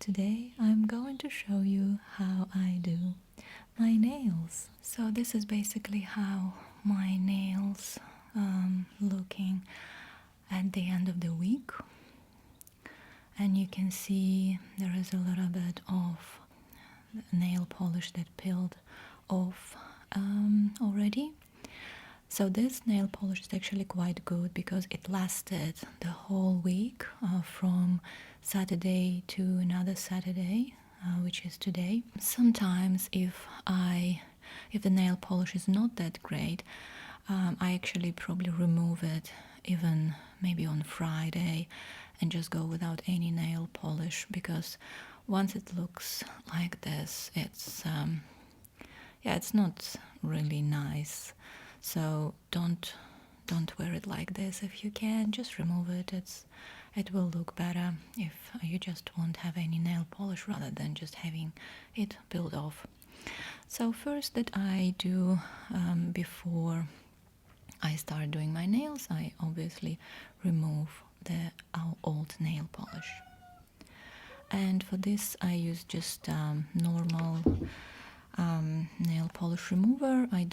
Today I'm going to show you how I do my nails. So this is basically how my nails looking at the end of the week, and you can see there is a little bit of nail polish that peeled off already. So this nail polish is actually quite good because it lasted the whole week from Saturday to another Saturday, which is today. Sometimes if the nail polish is not that great, I actually probably remove it even maybe on Friday and just go without any nail polish, because once it looks like this, it's not really nice. So don't wear it like this. If you can, just remove it. It will look better if you just won't have any nail polish rather than just having it peeled off. So first that I do before I start doing my nails, I obviously remove the old nail polish. And for this I use just normal nail polish remover. I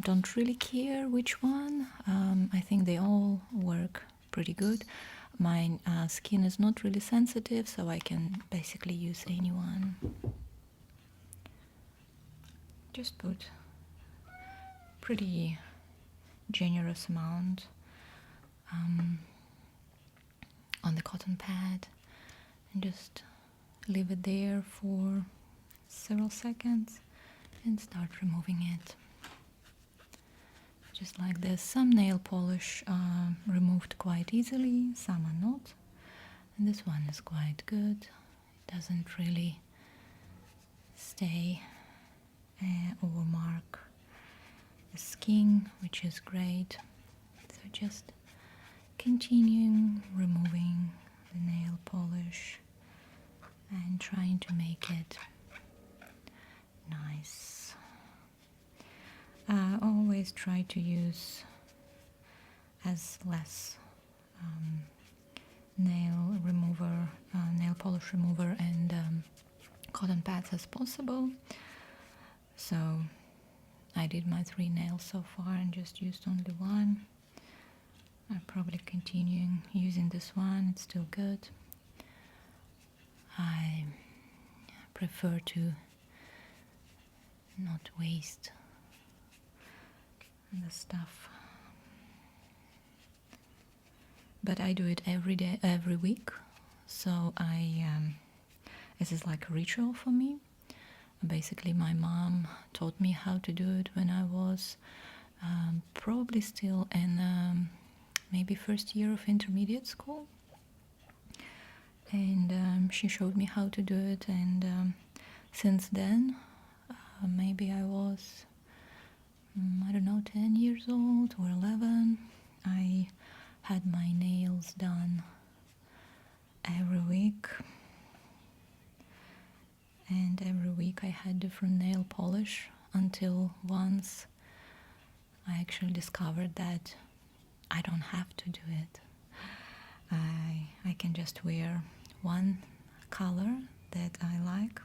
don't really care which one. I think they all work pretty good. My skin is not really sensitive, so I can basically use any one. Just put pretty generous amount on the cotton pad and just leave it there for several seconds and start removing it. Just like this. Some nail polish are removed quite easily, some are not. And this one is quite good. It doesn't really stay or mark the skin, which is great. So just continuing removing the nail polish and trying to make it nice. I always try to use as less nail polish remover and cotton pads as possible. So I did my 3 nails so far and just used only one. I'm probably continuing using this one, it's still good. I prefer to not waste the stuff, but I do it every day, every week. So this is like a ritual for me. Basically, my mom taught me how to do it when I was probably still in maybe first year of intermediate school, and she showed me how to do it, and since then maybe I was I don't know, 10 years old or 11, I had my nails done every week, and every week I had different nail polish until once I actually discovered that I don't have to do it. I can just wear one color that I like,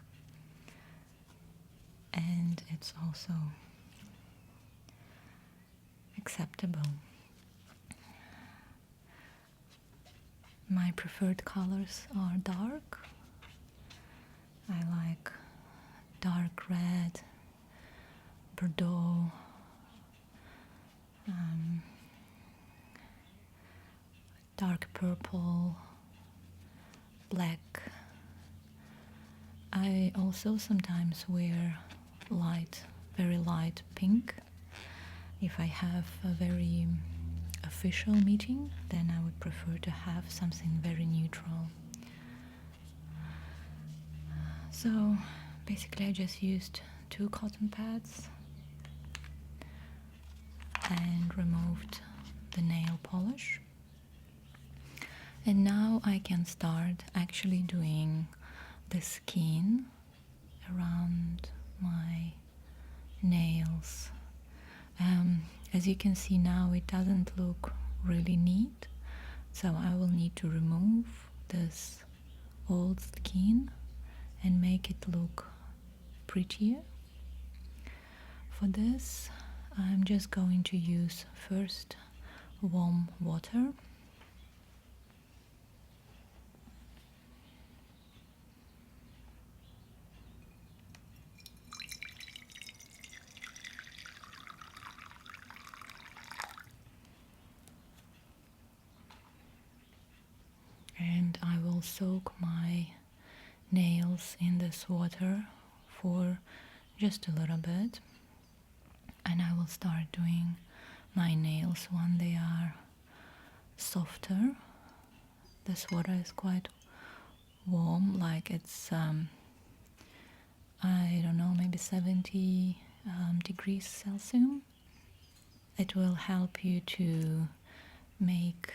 and it's also acceptable. My preferred colors are dark. I like dark red, Bordeaux, dark purple, black. I also sometimes wear very light pink. If I have a very official meeting, then I would prefer to have something very neutral. So basically I just used 2 cotton pads and removed the nail polish. And now I can start actually doing the skin around my nails. As you can see now, it doesn't look really neat, so I will need to remove this old skin and make it look prettier. For this, I'm just going to use first warm water. And I will soak my nails in this water for just a little bit, and I will start doing my nails when they are softer. This water is quite warm, like it's I don't know, maybe 70 degrees Celsius. It will help you to make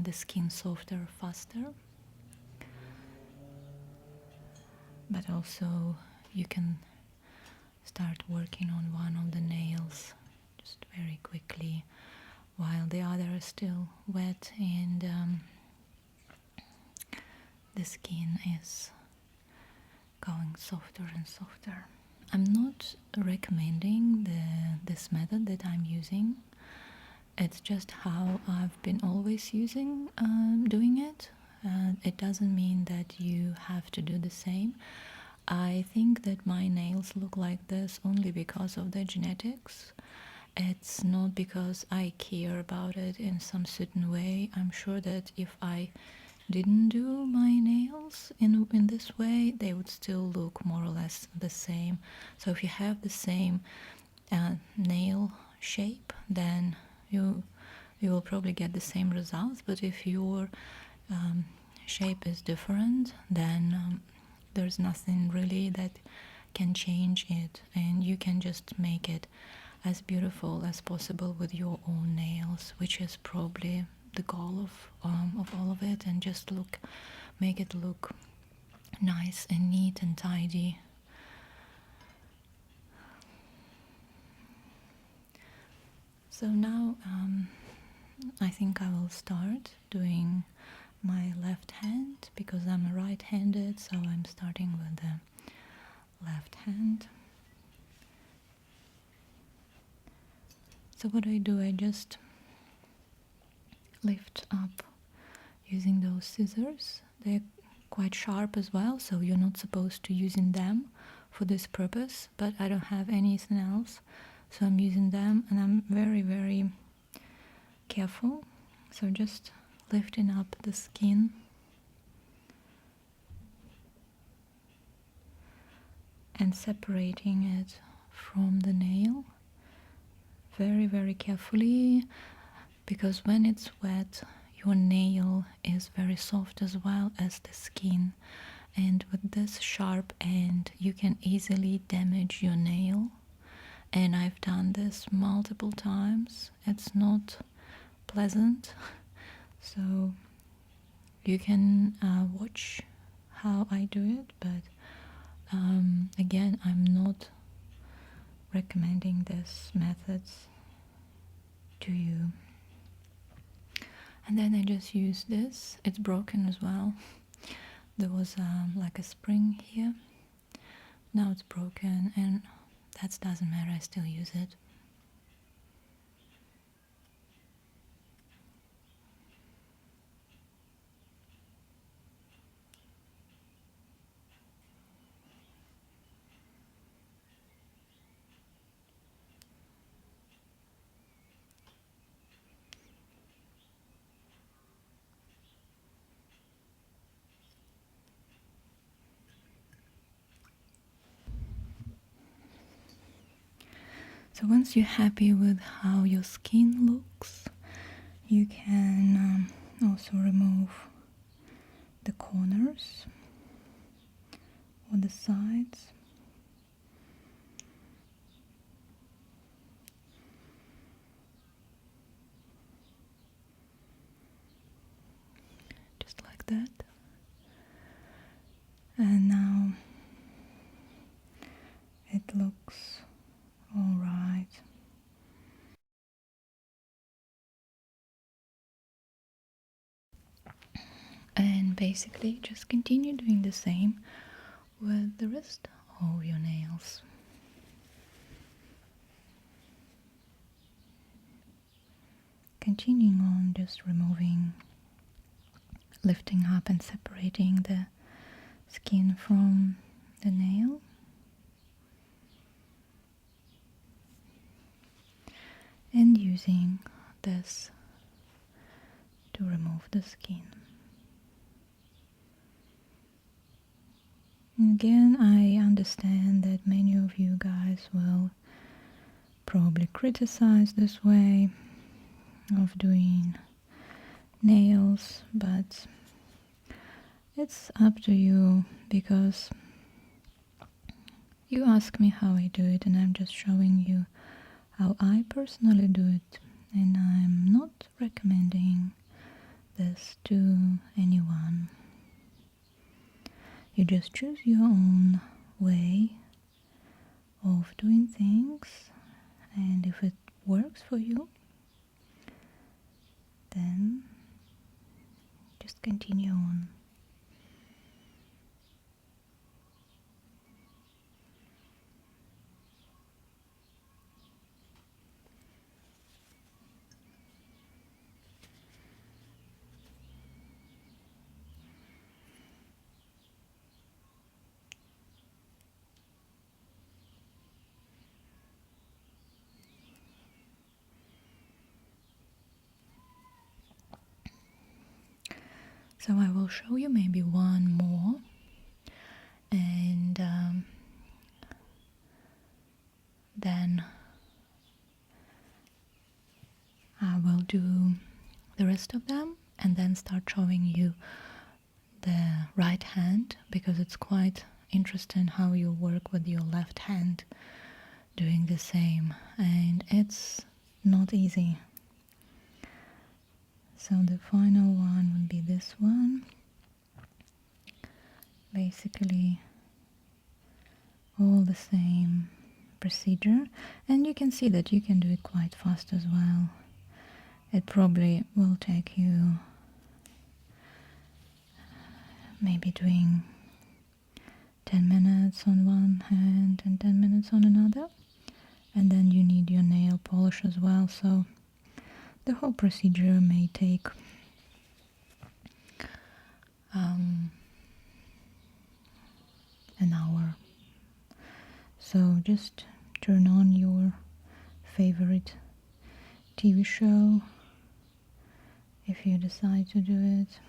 the skin softer faster, but also you can start working on one of the nails just very quickly while the other is still wet and the skin is going softer and softer. I'm not recommending this method that I'm using. It's just how I've been always doing it. It doesn't mean that you have to do the same. I think that my nails look like this only because of the genetics. It's not because I care about it in some certain way. I'm sure that if I didn't do my nails in this way, they would still look more or less the same. So if you have the same nail shape, then you will probably get the same results. But if your shape is different, then there's nothing really that can change it, and you can just make it as beautiful as possible with your own nails, which is probably the goal of all of it, and just make it look nice and neat and tidy. So now I think I will start doing my left hand because I'm right-handed, so I'm starting with the left hand. So what I do, I just lift up using those scissors. They're quite sharp as well, so you're not supposed to using them for this purpose, but I don't have anything else, so I'm using them, and I'm very, very careful. So just lifting up the skin and separating it from the nail very, very carefully, because when it's wet your nail is very soft as well as the skin, and with this sharp end you can easily damage your nail, and I've done this multiple times. It's not pleasant, so you can watch how I do it, but again, I'm not recommending this methods to you. And then I just use this. It's broken as well. There was like a spring here. Now it's broken, and that doesn't matter, I still use it. So once you're happy with how your skin looks, you can also remove the corners or the sides. Just like that. And now it looks all right. And And basically just continue doing the same with the rest of your nails. Continuing on, just removing, lifting up and separating the skin from the nail. And using this to remove the skin. And again, I understand that many of you guys will probably criticize this way of doing nails, but it's up to you, because you ask me how I do it and I'm just showing you how I personally do it, and I'm not recommending this to anyone. You just choose your own way of doing things, and if it works for you, then just continue on. So I will show you maybe one more, and then I will do the rest of them and then start showing you the right hand, because it's quite interesting how you work with your left hand doing the same, and it's not easy. So the final one would be this one. Basically all the same procedure, and you can see that you can do it quite fast as well. It probably will take you maybe doing 10 minutes on one hand and 10 minutes on another, and then you need your nail polish as well, so the whole procedure may take an hour. So just turn on your favorite TV show if you decide to do it.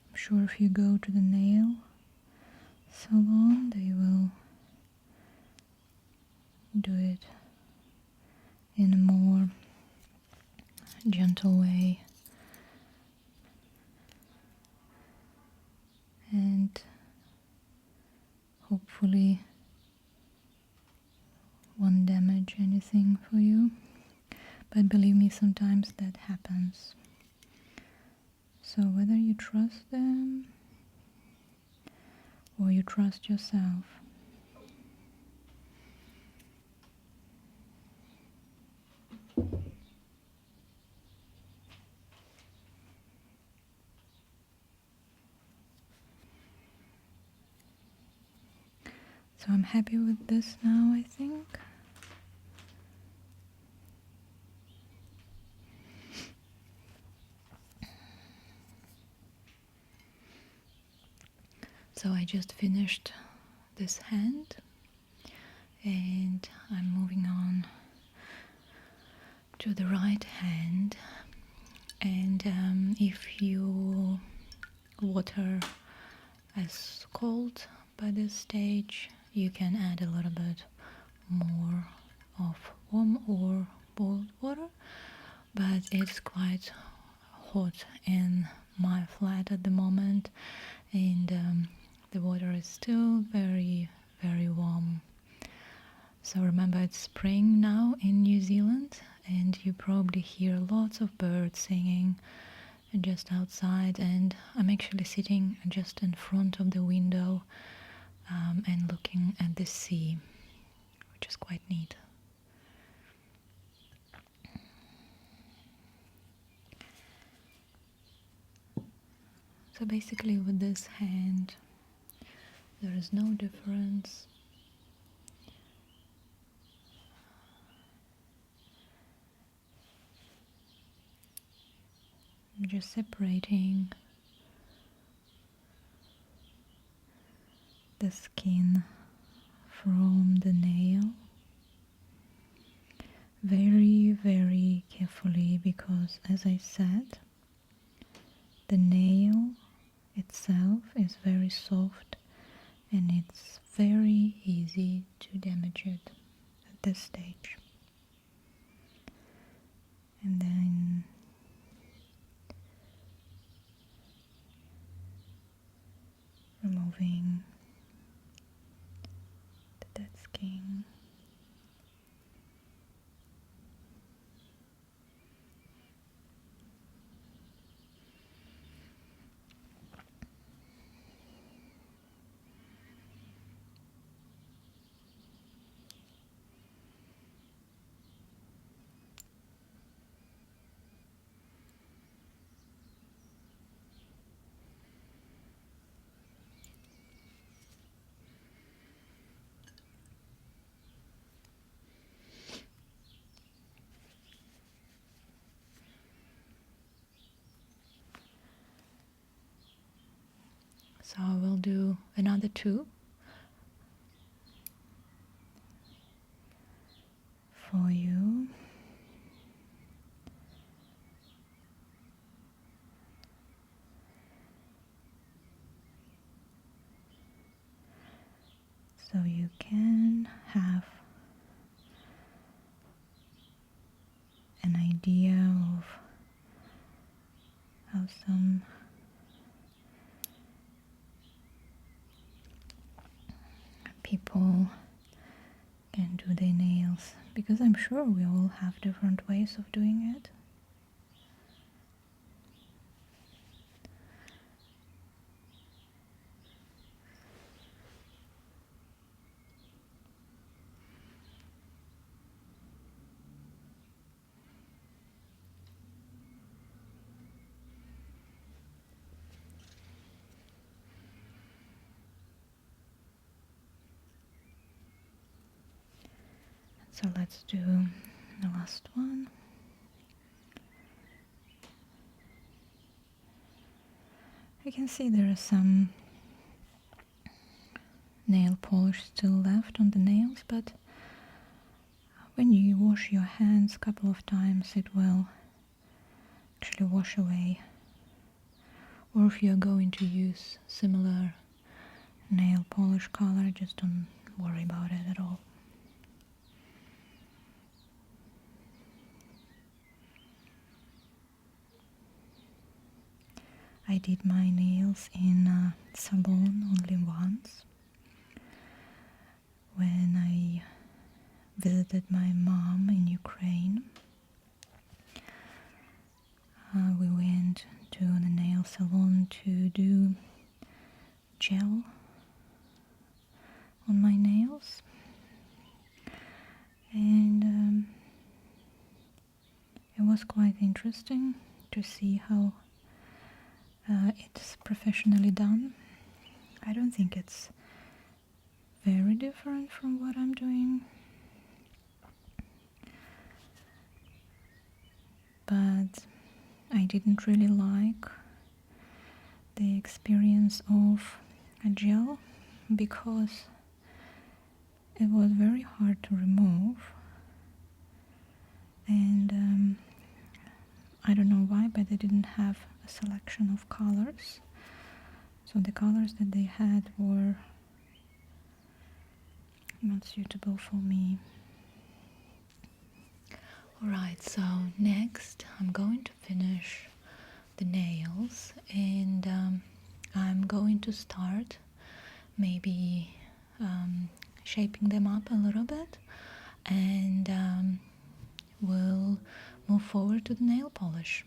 I'm sure if you go to the nail salon, they will do it in a more gentle way and hopefully won't damage anything for you, but believe me, sometimes that happens. So whether you trust them or you trust yourself, so I'm happy with this now, I think. So I just finished this hand and I'm moving on to the right hand, and if your water is cold by this stage, you can add a little bit more of warm or boiled water, but it's quite hot in my flat at the moment, and the water is still very, very warm. So remember, it's spring now in New Zealand, and you probably hear lots of birds singing just outside, and I'm actually sitting just in front of the window and looking at the sea, which is quite neat. So basically with this hand there is no difference. I'm just separating the skin from the nail very, very carefully, because as I said, the nail itself is very soft and it's very easy to damage it at this stage. And then removing the dead skin. So I will do another two for you. So you can have an idea of how some people can do their nails, because I'm sure we all have different ways of doing it. So let's do the last one. You can see there is some nail polish still left on the nails, but when you wash your hands a couple of times it will actually wash away. Or if you're going to use similar nail polish color, just don't worry about it at all. I did my nails in a salon only once, when I visited my mom in Ukraine. We went to the nail salon to do gel on my nails, and it was quite interesting to see how it's professionally done. I don't think it's very different from what I'm doing, but I didn't really like the experience of a gel, because it was very hard to remove, and I don't know why, but they didn't have a selection of colors. So the colors that they had were not suitable for me. Alright, so next I'm going to finish the nails, and I'm going to start maybe shaping them up a little bit, and we'll move forward to the nail polish.